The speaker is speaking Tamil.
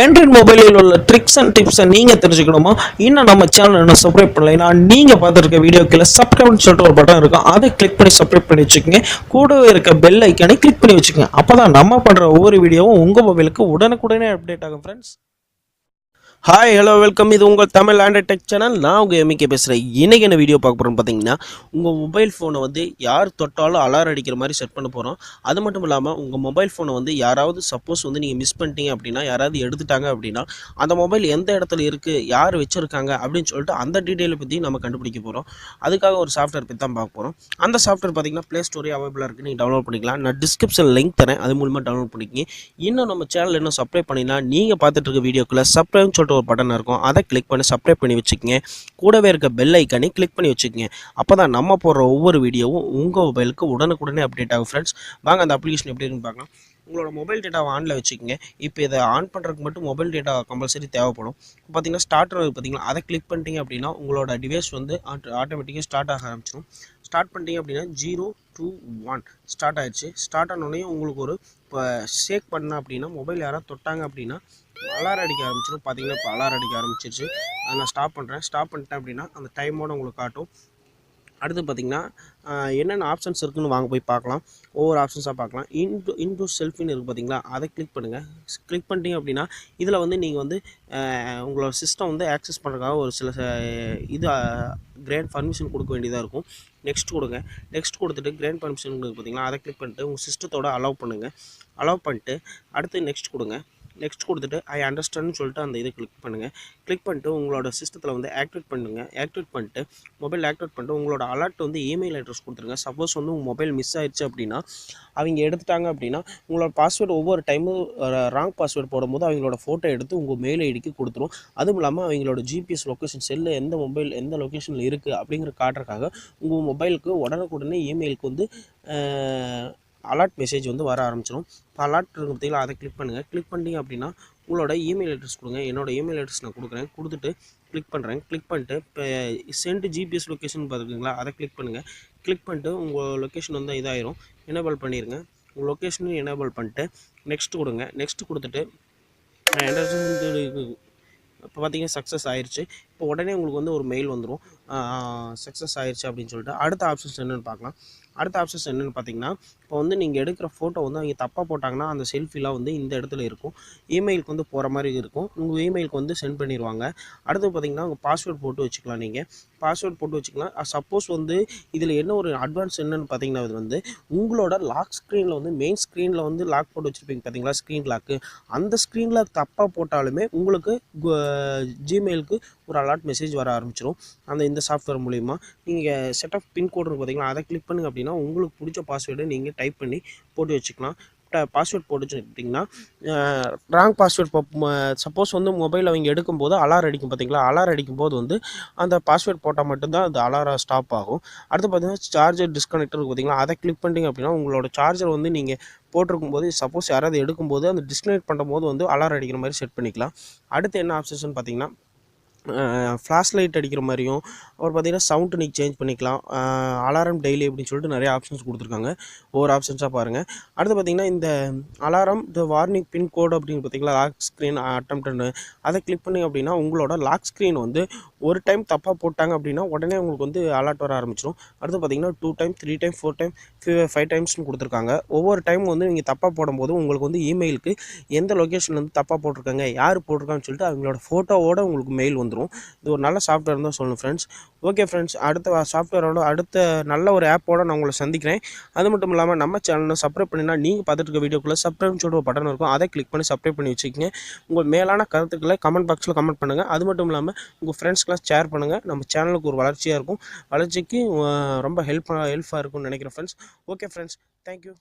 ஆண்ட்ராய்டு மொபைலில் உள்ள ட்ரிக்ஸ் அண்ட் டிப்ஸை நீங்கள் தெரிஞ்சுக்கணுமா? இன்னும் நம்ம சேனல் என்ன சப்ஸ்கிரைப் பண்ணலைன்னா நீங்கள் பார்த்துருக்க வீடியோக்கில் சப்ஸ்கிரைப்னு சொல்லிட்டு ஒரு பட்டன் இருக்கும், அதை கிளிக் பண்ணி சப்ஸ்கிரைப் பண்ணி வச்சுக்கோங்க. கூடவே இருக்க பெல் ஐக்கானை கிளிக் பண்ணி வச்சுக்கோங்க. அப்போ தான் நம்ம பண்ணுற ஒவ்வொரு வீடியோவும் உங்கள் மொபைலுக்கு உடனுக்குடனே அப்டேட் ஆகும் ஃப்ரெண்ட்ஸ். Hi hello welcome. இது உங்கள் Tamilandroidtech சேனல். நான் உங்கள் எம்மிகே பேசுகிறேன். இன்றைக்கி என்ன வீடியோ பார்க்க போகிறோம்னு பார்த்தீங்கன்னா, உங்கள் மொபைல் ஃபோனை வந்து யார் தொட்டாலும் அலாரம் அடிக்கிற மாதிரி செட் பண்ண போகிறோம். அது மட்டும் இல்லாமல் உங்கள் மொபைல் ஃபோனை வந்து யாராவது சப்போஸ் வந்து நீங்கள் மிஸ் பண்ணிட்டீங்க அப்படின்னா, யாராவது எடுத்துட்டாங்க அப்படின்னா, அந்த மொபைல் எந்த இடத்துல இருக்குது, யார் வச்சுருக்காங்க அப்படின்னு சொல்லிட்டு அந்த டீட்டெயிலை பற்றி நம்ம கண்டுபிடிக்க போகிறோம். அதுக்காக ஒரு சாஃப்ட்வேர் பற்றி தான் பார்க்க போகிறோம். அந்த சாஃப்ட்வேர் பார்த்தீங்கன்னா ப்ளே ஸ்டோரே அவைலபிளாக இருக்குது, நீங்கள் டவுன்லோட் பண்ணிக்கலாம். நான் டிஸ்கிரிப்ஷன் லிங்க் தரேன், அது மூலமாக டவுன்லோட் பண்ணிக்கிங்க. இன்னும் நம்ம சேனல் இன்னும் சப்ஸ்கிரைப் பண்ணினா நீங்கள் பார்த்துட்டு இருக்க வீடியோக்குள்ளே சப்ஸ்கிரைப்னு சொல்லிட்டு ஒரு பட்டன் இருக்கும், அதை கிளிக் பண்ணி சப்ஸ்கிரைப் பண்ணி வச்சுக்கோங்க. கூடவே இருக்க பெல் ஐக்கானே கிளிக் பண்ணி வச்சுக்கோங்க. அப்போ தான் நம்ம போடுற ஒவ்வொரு வீடியோவும் உங்கள் மொபைலுக்கு உடனுக்குடனே அப்டேட் ஆகும் ஃப்ரெண்ட்ஸ். வாங்க அந்த அப்ளிகேஷன் எப்படி இருக்குன்னு பார்க்கலாம். உங்களோட மொபைல் டேட்டாவை ஆனில் வச்சுக்கோங்க. இப்போ இதை ஆன் பண்ணுறதுக்கு மட்டும் மொபைல் டேட்டா கம்பல்சரி தேவைப்படும். பார்த்தீங்கன்னா ஸ்டார்டர் பார்த்தீங்கன்னா அதை கிளிக் பண்ணிட்டீங்க அப்படின்னா உங்களோட டிவைஸ் வந்து ஆட்டோமேட்டிக்காக ஸ்டார்ட் ஆக ஆரம்பிச்சிடும். ஸ்டார்ட் பண்ணிட்டீங்க அப்படின்னா 0 to 1 ஸ்டார்ட் ஆகிடுச்சு. ஸ்டார்ட் ஆனோடனே உங்களுக்கு ஒரு இப்போ ஷேக் பண்ண அப்படின்னா மொபைல் யாராவது தொட்டாங்க அப்படின்னா அலாரம் அடிக்க ஆரம்பிச்சிடும். பார்த்தீங்கன்னா இப்போ அலாரம் அடிக்க ஆரம்பிச்சிருச்சு. அதை நான் ஸ்டாப் பண்ணுறேன். ஸ்டாப் பண்ணிட்டேன் அப்படின்னா அந்த டைமோடு உங்களுக்கு காட்டும். அடுத்து பார்த்திங்கன்னா என்னென்ன ஆப்ஷன்ஸ் இருக்குதுன்னு வாங்க போய் பார்க்கலாம். ஒவ்வொரு ஆப்ஷன்ஸாக பார்க்கலாம். இன்டூ செல்ஃபின்னு இருக்குது பார்த்தீங்களா, அதை கிளிக் பண்ணுங்கள். கிளிக் பண்ணிட்டீங்க அப்படின்னா இதில் வந்து நீங்கள் வந்து உங்களோட சிஸ்டம் வந்து ஆக்சஸ் பண்ணுறதுக்காக ஒரு சில இது கிராண்ட் பர்மிஷன் கொடுக்க வேண்டியதாக இருக்கும். நெக்ஸ்ட் கொடுங்க. நெக்ஸ்ட் கொடுத்துட்டு கிராண்ட் பர்மிஷன் பார்த்தீங்களா, அதை கிளிக் பண்ணிட்டு உங்கள் சிஸ்டத்தோட அலோவ் பண்ணுங்கள். அலோவ் பண்ணிட்டு அடுத்து நெக்ஸ்ட் கொடுங்க. நெக்ஸ்ட் கொடுத்துட்டு ஐ அண்டர்ஸ்டாண்ட்னு சொல்லிட்டு அந்த இதை கிளிக் பண்ணுங்கள். கிளிக் பண்ணிட்டு உங்களோட சிஸ்டத்தில் வந்து ஆக்டிவேட் பண்ணுங்கள். ஆக்டிவேட் பண்ணிட்டு மொபைல் ஆக்டிவேட் பண்ணிட்டு உங்களோட அலர்ட் வந்து இமெயில் அட்ரஸ் கொடுத்துருங்க. சப்போஸ் வந்து உங்கள் மொபைல் மிஸ் ஆயிடுச்சு அப்படின்னா, அவங்க எடுத்துட்டாங்க அப்படின்னா உங்களோட பாஸ்வேர்டு ஒவ்வொரு டைமும் ராங் பாஸ்வேர்டு போடும்போது அவங்களோட ஃபோட்டோ எடுத்து உங்கள் மெயில் ஐடிக்கு கொடுத்துரும். அதுவும் இல்லாமல் அவங்களோட ஜிபிஎஸ் லொக்கேஷன் செல்லில் எந்த மொபைல் எந்த லொக்கேஷனில் இருக்குது அப்படிங்கிற காட்டுறதுக்காக உங்கள் மொபைலுக்கு உடனுக்குடனே இமெயிலுக்கு வந்து அலர்ட் மெசேஜ் வந்து வர ஆரம்பிச்சிடும். இப்போ அலர்ட் இருக்குது பார்த்தீங்களா, அதை கிளிக் பண்ணுங்கள். கிளிக் பண்ணிட்டீங்க அப்படின்னா உங்களோட இமெயில் அட்ரஸ் கொடுங்க. என்னோடய இமெயில் அட்ரஸ் நான் கொடுக்குறேன். கொடுத்துட்டு கிளிக் பண்ணுறேன். கிளிக் பண்ணிட்டு இப்போ சென்ட் ஜிபிஎஸ் லொக்கேஷன் பார்த்துருக்கீங்களா, அதை கிளிக் பண்ணுங்கள். கிளிக் பண்ணிட்டு உங்கள் லொக்கேஷன் வந்து இதாயிரும். எனேபிள் பண்ணிடுங்க. உங்கள் லொக்கேஷனையும் எனேபிள் பண்ணிட்டு நெக்ஸ்ட் கொடுங்க. நெக்ஸ்ட் கொடுத்துட்டு இப்போ பார்த்தீங்கன்னா சக்ஸஸ் ஆயிடுச்சு. இப்போ உடனே உங்களுக்கு வந்து ஒரு மெயில் வந்துடும், சக்ஸஸ் ஆயிடுச்சு அப்படின்னு சொல்லிட்டு. அடுத்த ஆப்ஷன்ஸ் என்னென்னு பார்க்கலாம். அடுத்த ஆப்ஷன்ஸ் என்னென்னு பார்த்தீங்கன்னா, இப்போ வந்து நீங்கள் எடுக்கிற ஃபோட்டோ வந்து அவங்க தப்பாக போட்டாங்கன்னா அந்த செல்ஃபிலாம் வந்து இந்த இடத்துல இருக்கும், இமெயிலுக்கு வந்து போகிற மாதிரி இருக்கும். உங்கள் இமெயிலுக்கு வந்து சென்ட் பண்ணிடுவாங்க. அடுத்து பார்த்தீங்கன்னா உங்கள் பாஸ்வேர்ட் போட்டு வச்சுக்கலாம். நீங்கள் பாஸ்வேர்ட் போட்டு வச்சுக்கலாம். சப்போஸ் வந்து இதில் என்ன ஒரு அட்வான்ஸ் என்னென்னு பார்த்தீங்கன்னா, இது வந்து உங்களோட லாக் ஸ்க்ரீனில் வந்து மெயின் ஸ்க்ரீனில் வந்து லாக் போட்டு வச்சுருப்பீங்க பார்த்தீங்களா, ஸ்க்ரீன் லாக்கு. அந்த ஸ்க்ரீனில் தப்பாக போட்டாலுமே உங்களுக்கு ஜிமெயிலுக்கு ஒரு அலர்ட் மெசேஜ் வர ஆரம்பிச்சிடும். இந்த சாஃப்ட்வேர் மூலிமா நீங்கள் செட் ஆஃப் பின்கோடு இருக்குது பார்த்தீங்களா, அதை கிளிக் பண்ணுங்க. அப்படின்னா உங்களுக்கு பிடிச்ச பாஸ்வேர்டை நீங்கள் டைப் பண்ணி போட்டு வச்சுக்கலாம். பாஸ்வேர்ட் போட்டு வச்சுக்கிட்டிங்கன்னா ராங் பாஸ்வேர்ட் சப்போஸ் வந்து மொபைல் அவங்க எடுக்கும்போது அலாரம் அடிக்கும் பார்த்தீங்களா, அலாரம் அடிக்கும்போது வந்து அந்த பாஸ்வேர்ட் போட்டால் மட்டும்தான் அந்த அலாரம் ஸ்டாப் ஆகும். அடுத்து பார்த்தீங்கன்னா சார்ஜர் டிஸ்கனெக்டர் இருக்குது பார்த்தீங்களா, அதை கிளிக் பண்ணிட்டீங்க அப்படின்னா உங்களோட சார்ஜர் வந்து நீங்கள் போட்டிருக்கும் போது சப்போஸ் யாராவது எடுக்கும்போது அந்த டிஸ்கனெக்ட் பண்ணும்போது வந்து அலாரம் அடிக்கிற மாதிரி செட் பண்ணிக்கலாம். அடுத்து என்ன ஆப்ஷன் பார்த்தீங்கன்னா, ஃப்ளாஷ் லைட் அடிக்கிற மாதிரியும் அப்புறம் பார்த்திங்கன்னா சவுண்டு நீங்கள் சேஞ்ச் பண்ணிக்கலாம். அலாரம் டெய்லி அப்படின்னு சொல்லிட்டு நிறைய ஆப்ஷன்ஸ் கொடுத்துருக்காங்க. ஒவ்வொரு ஆப்ஷன்ஸாக பாருங்கள். அடுத்து பார்த்திங்கன்னா இந்த அலாரம் இந்த வார்னிங் பின் கோடு அப்படின்னு பார்த்திங்களா, லாக் ஸ்க்ரீன் அட்டம்ப்ட்னு அதை கிளிக் பண்ணிங்க அப்படின்னா உங்களோட லாக் ஸ்க்ரீன் வந்து ஒரு டைம் தப்பாக போட்டாங்க அப்படின்னா உடனே உங்களுக்கு வந்து அலர்ட் வர ஆரம்பிச்சிடும். அடுத்து பார்த்திங்கன்னா 2 டைம் 3 டைம் 4 டைம் 5 டைம்ஸ்னு கொடுத்துருக்காங்க. ஒவ்வொரு டைம் வந்து நீங்கள் தப்பாக போடும்போது உங்களுக்கு வந்து இமெயிலுக்கு எந்த லொக்கேஷனில் வந்து தப்பாக போட்டிருக்காங்க, யார் போட்டிருக்கான்னு சொல்லிட்டு அவங்களோட ஃபோட்டோவோடு உங்களுக்கு மெயில் வந்துடும். இது ஒரு நல்ல சாஃப்ட்வேர் தான் சொல்லணும் ஃப்ரெண்ட்ஸ். ஓகே ஃப்ரெண்ட்ஸ், அடுத்த சாஃப்ட்வேரோட அடுத்த நல்ல ஒரு ஆப்போடு நான் உங்களை சந்திக்கிறேன். அது மட்டும் இல்லாமல் நம்ம சேனலை சப்ஸ்கிரைப் பண்ணினா நீங்கள் பார்த்துட்டு இருக்க வீடியோக்குள்ளே சப்ஸ்கிரைப்னு சொல்லிட்டு ஒரு பட்டன் இருக்கும், அதை கிளிக் பண்ணி சப்ஸ்கிரைப் பண்ணி வச்சுக்கோங்க. உங்கள் மேலான கருத்துக்களை கமெண்ட் பாக்ஸில் கமெண்ட் பண்ணுங்கள். அது மட்டும் இல்லாமல் உங்கள் ஃப்ரெண்ட்ஸ்க்கெலாம் ஷேர் பண்ணுங்கள். நம்ம சேனலுக்கு ஒரு வளர்ச்சியாக இருக்கும், வளர்ச்சிக்கு ரொம்ப ஹெல்ப்பாக இருக்கும்னு நினைக்கிறேன் ஃப்ரெண்ட்ஸ். Okay friends, thank you.